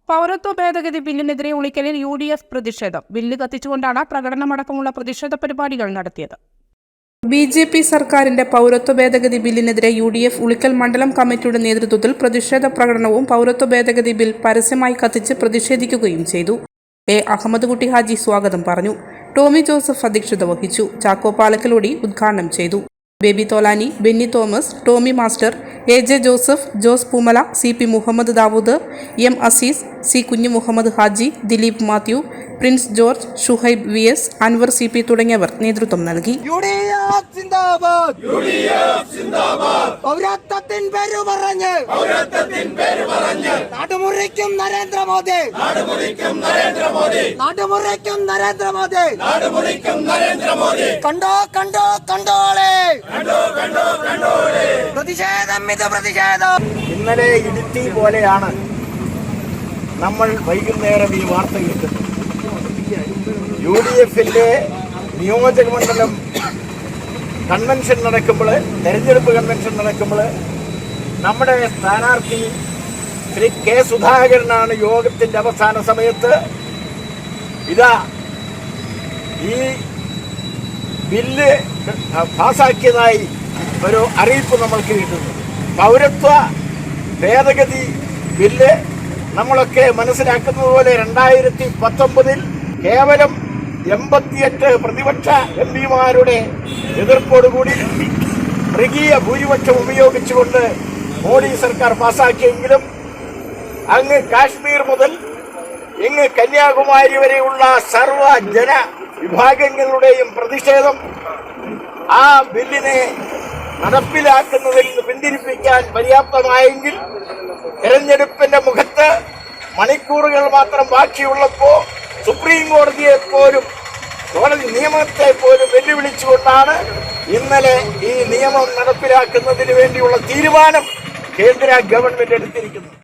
പൗരത്വ ഭേദഗതി ബില്ലിനെതിരെ ഉളിക്കലിൽ UDF പ്രതിഷേധം. ബില്ല് കത്തിച്ചുകൊണ്ടാണ് പ്രകടനമടക്കമുള്ള പ്രതിഷേധ പരിപാടികൾ നടത്തിയത്. BJP സർക്കാരിന്റെ പൗരത്വ ഭേദഗതി ബില്ലിനെതിരെ UDF ഉളിക്കൽ മണ്ഡലം കമ്മിറ്റിയുടെ നേതൃത്വത്തിൽ പ്രതിഷേധ പ്രകടനവും പൗരത്വ ഭേദഗതി ബിൽ പരസ്യമായി കത്തിച്ച് പ്രതിഷേധിക്കുകയും ചെയ്തു. അഹമ്മദ് കുട്ടി ഹാജി സ്വാഗതം പറഞ്ഞു. ടോമി ജോസഫ് അധ്യക്ഷത വഹിച്ചു. ചാക്കോ പാലക്കലോടി ഉദ്ഘാടനം ചെയ്തു. Baby Tholani, Benny Thomas, Tomy master, AJ Joseph, Jose Poomala, CP Muhammad Dawood, M Azeez, C Kunju Muhammad Haji, Dileep Mathew, Prince George, Shuhaib VS, Anwar CP തുടങ്ങിയവർ നേതൃത്വം നൽകി. ഇന്നലെ ഇടുത്തി പോലെയാണ് നമ്മൾ വൈകുന്നേരം ഈ വാർത്ത കേൾക്കുന്നത്. UDFന്റെ നിയോജക മണ്ഡലം കൺവെൻഷൻ നടക്കുമ്പോൾ, തെരഞ്ഞെടുപ്പ് കൺവെൻഷൻ നടക്കുമ്പോൾ നമ്മുടെ സ്ഥാനാർത്ഥി ശ്രീ K സുധാകരനാണ് യോഗത്തിന്റെ അവസാന സമയത്ത് ഇതാ ഈ ബില്ല് പാസാക്കിയതായി ഒരു അറിയിപ്പ് നമ്മൾക്ക് കിട്ടുന്നു. പൗരത്വ ഭേദഗതി ബില്ല് നമ്മളൊക്കെ മനസ്സിലാക്കുന്നത് പോലെ 2019 കേവലം 88 പ്രതിപക്ഷ MPമാരുടെ എതിർപ്പോടുകൂടി മൃഗീയ ഭൂരിപക്ഷം ഉപയോഗിച്ചുകൊണ്ട് മോഡി സർക്കാർ പാസാക്കിയെങ്കിലും അങ്ങ് കാശ്മീർ മുതൽ ഇങ്ങ് കന്യാകുമാരി വരെയുള്ള സർവ ജന വിഭാഗങ്ങളുടെയും പ്രതിഷേധം ആ ബില്ലിനെ നടപ്പിലാക്കുന്നതിൽ നിന്ന് പിന്തിരിപ്പിക്കാൻ പര്യാപ്തമായെങ്കിൽ തെരഞ്ഞെടുപ്പിന്റെ മുഖത്ത് മണിക്കൂറുകൾ മാത്രം ബാക്കിയുള്ളപ്പോൾ സുപ്രീം കോടതിയെ പോലും, കോടതി നിയമത്തെ പോലും വെല്ലുവിളിച്ചുകൊണ്ടാണ് ഇന്നലെ ഈ നിയമം നടപ്പിലാക്കുന്നതിന് വേണ്ടിയുള്ള തീരുമാനം കേന്ദ്ര ഗവൺമെന്റ് എടുത്തിരിക്കുന്നത്.